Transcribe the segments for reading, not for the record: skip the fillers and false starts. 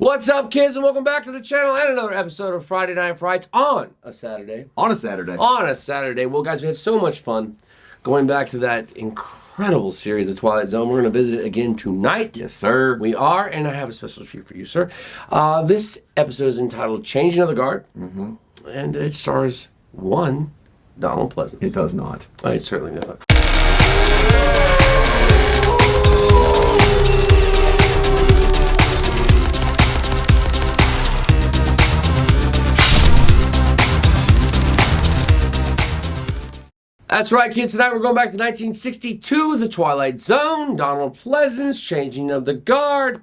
What's up, kids, and welcome back to the channel and another episode of Friday Night Frights on a Saturday. On a Saturday. Well, guys, we had so much fun going back to that incredible series, The Twilight Zone. We're going to visit it again tonight. Yes, sir. We are, and I have a special treat for you, sir. This episode is entitled Changing of the Guard, and it stars one Donald Pleasance. It does not. It certainly does. That's right, kids. Tonight we're going back to 1962, The Twilight Zone, Donald Pleasance, Changing of the Guard.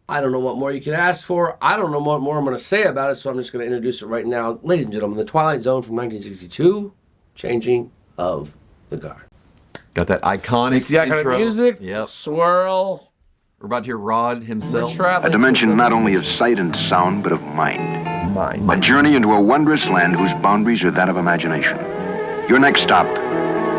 I don't know what more you could ask for. I don't know what more I'm going to say about it, so I'm just going to introduce it right now. Ladies and gentlemen, The Twilight Zone from 1962, Changing of the Guard. Got that iconic It's the iconic intro. music, Yep. swirl. We're about to hear Rod himself. A dimension not only of sight and sound, but of mind. A journey into a wondrous land whose boundaries are that of imagination. Your next stop,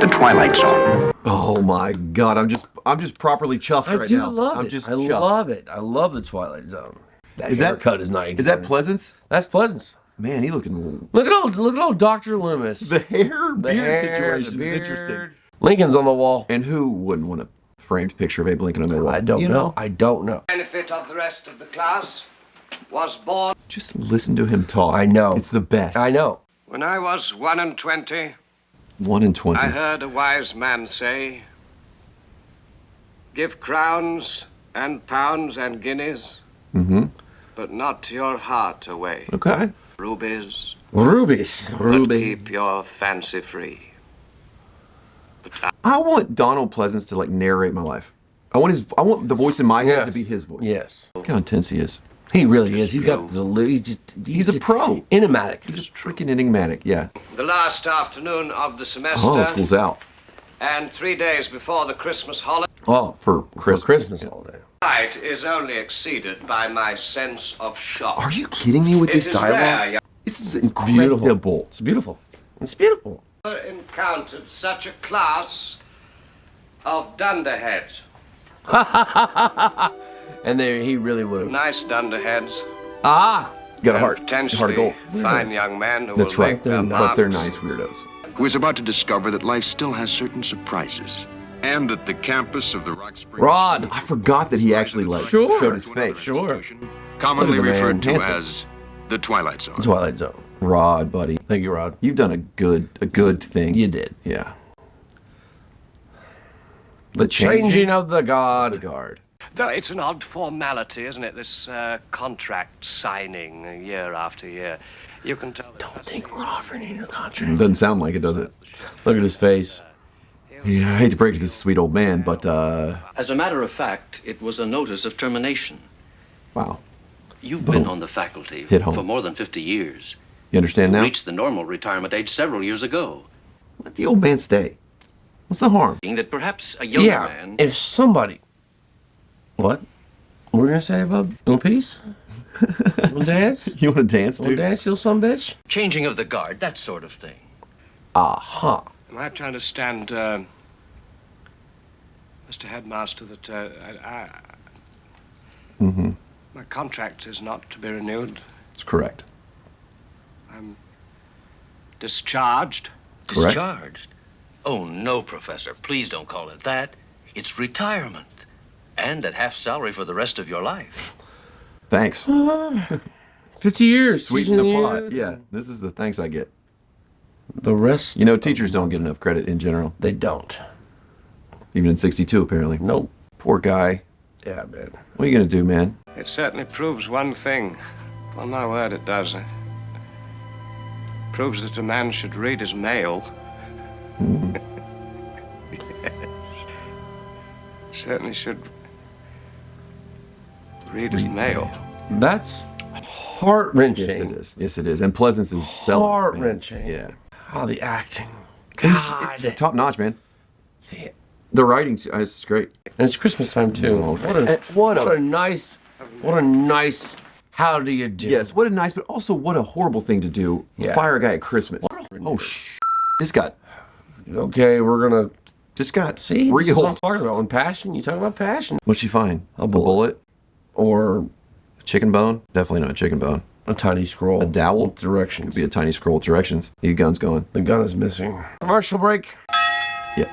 the Twilight Zone. Oh my God, I'm just properly chuffed right now. I love I'm it. just I chuffed. love it. I love the Twilight Zone. That Is that- haircut is not. Is that Pleasance? That's Pleasance. Man, he looking. Look at old Dr. Loomis. The hair The beard hair, situation the is beard. interesting. Lincoln's on the wall. And who wouldn't want a framed picture of Abe Lincoln on their wall? I don't know. I don't know. Benefit of the rest of the class was born Just listen to him talk. I know. It's the best. I know. when I was 21. 1 in 20. I heard a wise man say, give crowns and pounds and guineas, but not your heart away. Okay. Rubies, Rubies. but keep your fancy free. I want Donald Pleasance to like narrate my life. I want the voice in my head to be his voice. Yes. Look how intense he is. He really is. He's got the. He's a pro. Enigmatic. He's freaking enigmatic. Yeah. The last afternoon of the semester, Oh, school's out. and 3 days before the Christmas holiday, Oh, For Christmas. holiday. night is only exceeded by my sense of shock. Are you kidding me with It this is dialogue? rare, This is Beautiful. incredible. It's beautiful. It's beautiful. Never encountered such a class of dunderheads. And there, he really would have. Nice dunderheads. Ah. Got a And heart. potentially Heart of gold. fine young men who That's will right. make their But they're marks. nice weirdos. Who is about to discover that life still has certain surprises. And at the campus of the Rock Springs Rod. I forgot that he actually like Sure. showed his face. Sure. commonly Look at the man, referred to handsome. as the Twilight Zone. Twilight Zone. Rod, buddy, Thank you, Rod. you've done a good thing. You did. Yeah. The changing of the the guard. guard. Though it's an odd formality, isn't it? This contract signing year after year. You can tell. Don't think we're offering you your contract. Doesn't sound like it, does it? Look at his face. Yeah, I hate to break it to this sweet old man, but As a matter of fact, it was a notice of termination. wow. You've Boom. been on the faculty Hit home. for more than 50 years. You understand You now? reached the normal retirement age several years ago. Let the old man stay. What's the harm? Being that perhaps a younger Yeah. man... If somebody. What? What were you gonna say, bub? You want peace? You want dance? You want to dance, You want dude? dance, you little son of a bitch? Changing of the guard, that sort of thing. Aha. Am I to understand, Mr. Headmaster, that my contract is not to be renewed? It's correct. I'm discharged. Correct. Discharged? Oh, no, Professor. Please don't call it that. It's retirement. And at half salary for the rest of your life. Thanks. 50 years. Sweeten the teaching pot. youth. Yeah, this is the thanks I get. The rest. You know, teachers don't get enough credit in general. They don't. Even in 62, apparently. Nope. Poor guy. Yeah, man. What are you going to do, man? It certainly proves one thing. On my word, it does. It proves that a man should read his mail. Yes. Certainly should read his mail. That's heart-wrenching. Yes, it is. Yes, it is. And Pleasance is selling. Heart-wrenching. Yeah. Oh, the acting. It's top notch, man. The writing is great. And it's Christmas time too. What a nice. How do you do? Yes, what a nice, but also what a horrible thing to do. Yeah. Fire a guy at Christmas. Oh, this got Okay, we're gonna Just got see. This is what I'm real. talking about. When passion, you talk about passion, What'd she find? A bullet. bullet? or Chicken bone? Definitely not a chicken bone. A tiny scroll. A dowel? With directions. Could be a tiny scroll with directions. Your gun's going. The gun is missing. Commercial break. Yep.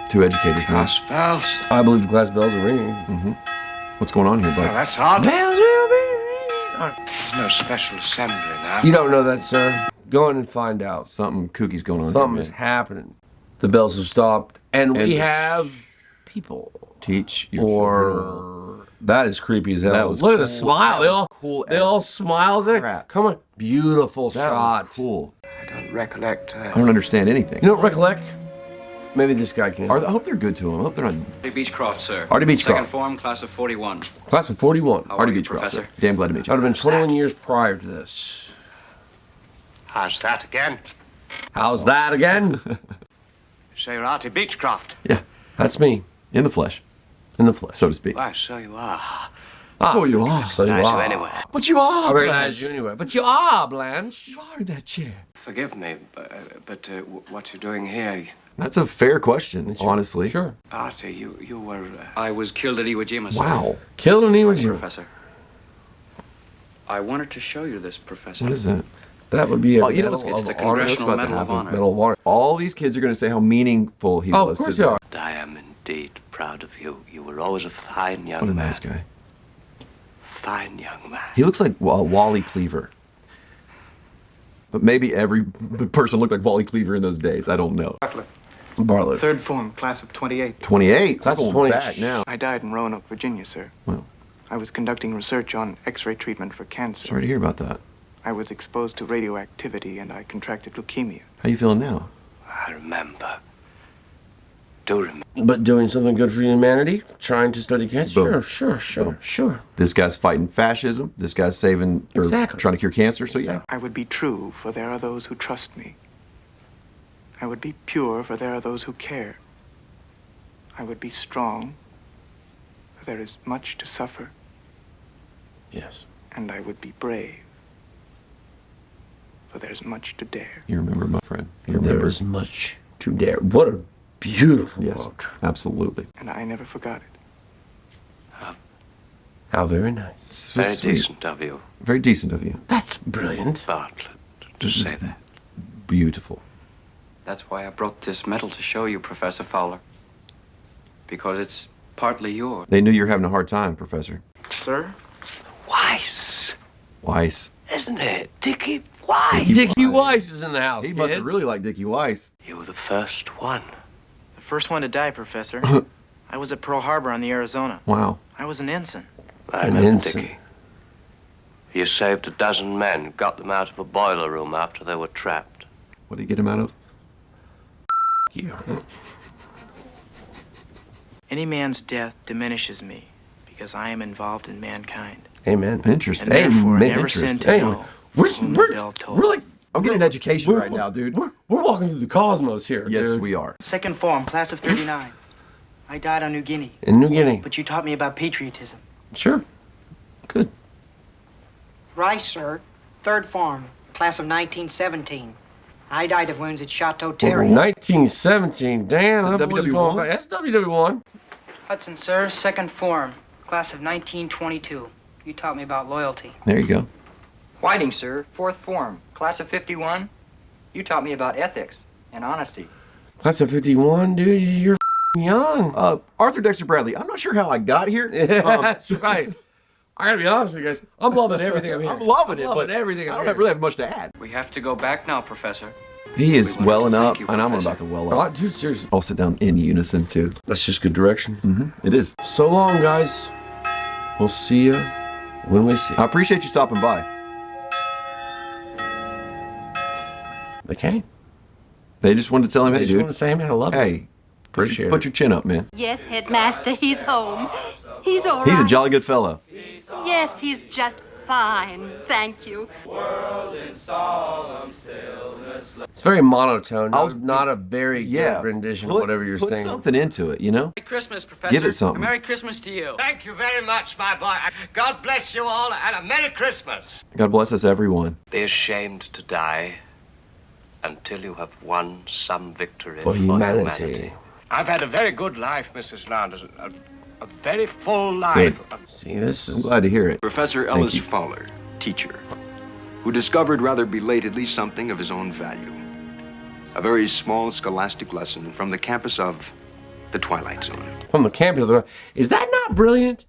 Two educators, man. Glass bells. I believe the glass bells are ringing. What's going on here, Oh, bud? that's odd. Bells will be ringing. There's no special assembly now. You don't know that, sir. Go in and find out. Something kooky's going on Something here, is man. happening. The bells have stopped, and we And- have people. Teach your children well. Or that is creepy as hell. That was Look at cool. the smile. That They was all cool they all as smile there. crap. Come on, beautiful That shot. was cool. I don't recollect. I don't understand anything. You don't recollect? Maybe this guy can. I hope they're good to him. I hope they're not. Artie Beechcroft, sir. Artie Beechcroft. Second form, class of 41. Class of 41. How Artie are you, Beechcroft, Professor? sir. Damn glad to meet That would you. have been 21 years prior to this. How's that again? How's that again? So you're Artie Beechcroft. Yeah, That's me in the flesh, in the flesh. so to speak. Why, so you are. So you are. So you Nice are. anyway. But you are. I recognize you anyway. But you are, Blanche. You are in that chair. Forgive me, but what you're doing here, That's a fair question, honestly. Sure. Artie, you were. I was killed at Iwo Jima, sir. Wow. Killed an Iwo Jima. Professor. I wanted to show you this, Professor. What is that? That would be a Oh, you know medal what's- of it's the honor. Congressional about to Medal of happen. Honor. Medal of honor. All these kids are going to say how meaningful he Oh, was of course to they them. are. I am indeed proud of you. You were always a fine young What a man. nice guy. Fine young man. He looks like Wally Cleaver. But maybe every person looked like Wally Cleaver in those days. I don't know. Bartlett. Third form, class of 28. 28. Class of We're 20. going back now. I died in Roanoke, Virginia, sir. Well, I was conducting research on X-ray treatment for cancer. sorry to hear about that. I was exposed to radioactivity and I contracted leukemia. How you feeling now? I remember. Do remember. But doing something good for humanity? Trying to study cancer? Boom. Sure. This guy's fighting fascism. This guy's saving or Exactly. trying to cure cancer. So yeah. I would be true, for there are those who trust me. I would be pure, for there are those who care. I would be strong, for there is much to suffer. Yes. And I would be brave, for there's much to dare. You remember, my friend. You There remember. is much to dare. What a beautiful Yes, quote. absolutely. And I never forgot it. How very nice. So Very sweet. decent of you, Very decent of you. That's brilliant. Bartlett, to This is say that. beautiful. That's why I brought this medal to show you, Professor Fowler. Because it's partly yours. They knew you were having a hard time, Professor. Sir? Weiss, Weiss. isn't it? Dickie Weiss. Dickie Dickie Weiss is in the house. He must have kids. really liked Dickie Weiss. You were the first one. The first one to die, Professor. I was at Pearl Harbor on the Arizona. Wow. I was an ensign. I An remember, ensign. Dickie. You saved a dozen men, got them out of a boiler room after they were trapped. What did he get him out of? You. Any man's death diminishes me because I am involved in mankind. Amen. Interesting. And therefore I never Interesting. sin to Hey, know we're whom the bell tolled. like I'm getting an education we're- right now, dude. We're walking through the cosmos here. Yes, dude. we are. Second form, class of 39. I died on New Guinea, In New Guinea. but you taught me about patriotism. Sure. Good. Rice, sir. Third form, class of 1917. I died of wounds at Chateau Thierry. 1917. Damn, Is it that boy's WW1? going back. That's WW1. Hudson, sir, second form, class of 1922. You taught me about loyalty. There you go. Whiting, sir, fourth form, class of 51. You taught me about ethics and honesty. Class of 51, dude. You're young. Arthur Dexter Bradley. I'm not sure how I got here. That's right. I gotta be honest with you guys. I'm loving everything I'm hearing. I'm loving it, but everything I I'm don't hearing. really have much to add. We have to go back now, Professor. He is We wanted to welling thank up, you, and I'm Professor. about to well Oh, up. dude, seriously. I'll sit down in unison too. That's just good direction. It is. So long, guys. We'll see you when we see I you. appreciate you stopping by. Okay. They just wanted to tell him, I hey, just want dude. to say, man, I love you. Hey, Appreciate put it. your chin up, man. Yes, Headmaster, he's home. He's all right. He's a jolly good fellow. Yes, he's just fine. Thank you. It's very monotone. I was- Not a very Yeah. good rendition of Put- whatever you're put saying. something into it, you know? Merry Christmas, Professor. Give it something. Merry Christmas to you. Thank you very much, my boy. God bless you all, and a Merry Christmas. God bless us, everyone. Be ashamed to die until you have won some victory For humanity. I've had a very good life, Mrs. Landers. a very full life. See, this I'm is glad to hear it. Professor Thank Ellis you. Fowler, teacher, who discovered rather belatedly something of his own value. A very small scholastic lesson from the campus of the Twilight Zone. from the campus. Is that not brilliant?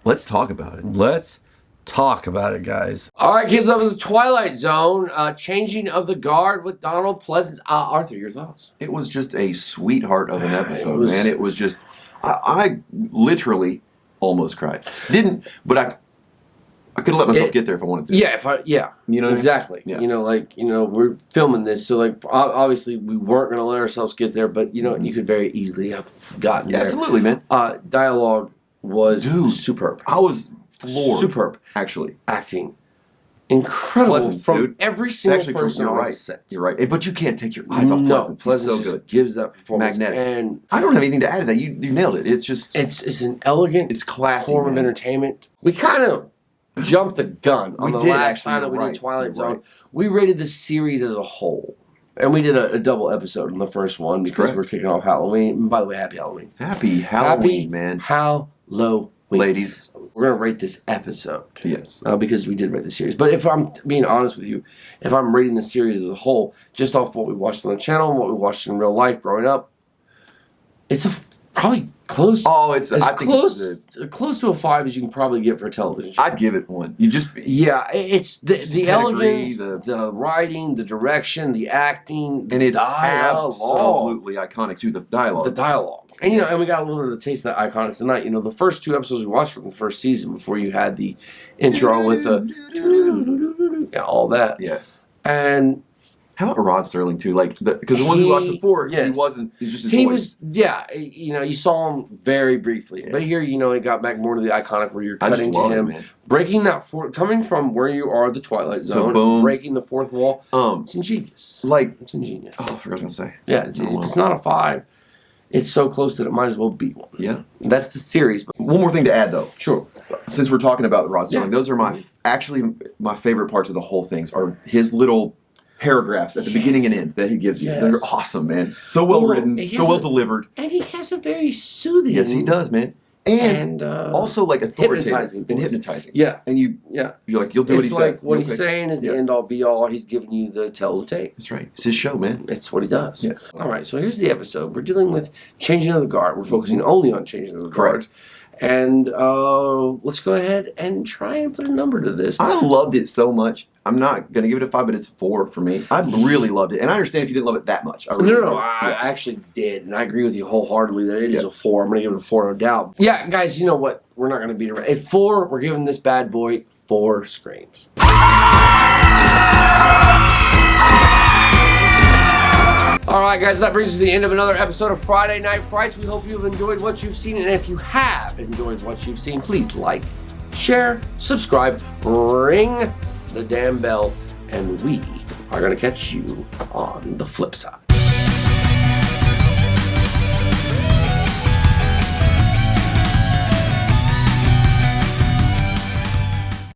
Let's talk about it. Let's talk about it, guys. All right, kids, that was the Twilight Zone. Changing of the Guard with Donald Pleasance. Arthur, your thoughts? It was just a sweetheart of an episode, was- man. It was just, I literally almost cried. Didn't, but I could have let myself get there if I wanted to. Yeah, You know what I mean? exactly. Yeah. You know, we're filming this, so like obviously we weren't gonna let ourselves get there, but you know, you could very easily have gotten Yeah, there. absolutely, man. Dialogue was Dude. superb. I was floored. Superb Actually. acting, incredible Pleasance, from dude. every single Actually, person you're on right. set. You're right. But you can't take your eyes off No, Pleasance. He's Pleasance so just good. gives that performance, Magnetic. and I don't have anything to add to that. You nailed it. It's just, it's an elegant, it's classy, form of man. entertainment. We kind of jumped the gun on We the did, last actually, time that we you're did right. Twilight You're Zone. right. We rated the series as a whole. And we did a double episode on the first one because correct. we're kicking off Halloween. And by the way, happy Halloween. happy Halloween, man. Halloween. Ladies. We're going to rate this episode. Yes. Because we did rate the series. But if I'm being honest with you, if I'm rating the series as a whole, just off what we watched on the channel and what we watched in real life growing up, it's probably close. Oh, it's, as I think close to a 5 as you can probably get for a television show. I'd give it 1. You just, Yeah, it's the pedigree, elegance, the- the writing, the direction, the acting, the and it's dialogue. absolutely iconic too. The dialogue. The dialogue. And you know, and we got a little bit of a taste of that iconic tonight. You know, the first 2 episodes we watched from the first season before you had the intro with the all that. Yeah. And How about Rod Serling too? Like, because the one we watched before, he wasn't. He's just his he voice. was, yeah. You know, you saw him very briefly, but here, you know, it got back more to the iconic where you're I just cutting to love it, him, man. breaking that coming from where you are, the Twilight Zone, boom. breaking the fourth wall. It's ingenious. Like, It's ingenious. oh, I forgot what I was gonna say. Yeah, if it's not a 5, it's so close that it might as well be 1. Yeah. That's the series. But One more thing to add, though. sure. Since we're talking about Rod Serling, Yeah. those are actually my favorite parts of the whole things are his little paragraphs at the beginning and end that he gives you. Yes. They're awesome, man. So well written, he so has well a- delivered. And he has a very soothing. Yes, he does, man. And also like authoritative hypnotizing and voice. hypnotizing. Yeah. And you're like, you'll do It's what he like says. what Okay. he's saying is the Yeah. end all be all. He's giving you the tell the tape. That's right. It's his show, man. It's what he does. Yeah. All right, so here's the episode. We're dealing with changing of the guard. We're focusing only on changing of the guard. Correct. And let's go ahead and try and put a number to this. I loved it so much. I'm not going to give it a 5, but it's a 4 for me. I really loved it. And I understand if you didn't love it that much. I really No, did. I Yeah. actually did, and I agree with you wholeheartedly that it is Yeah. a 4. I'm going to give it a 4, no doubt. Yeah, guys, you know what? We're not going to beat it. At 4, we're giving this bad boy 4 screams. All right, guys, that brings us to the end of another episode of Friday Night Frights. We hope you've enjoyed what you've seen, and if you have enjoyed what you've seen, please like, share, subscribe, ring the damn bell, and we are going to catch you on the flip side.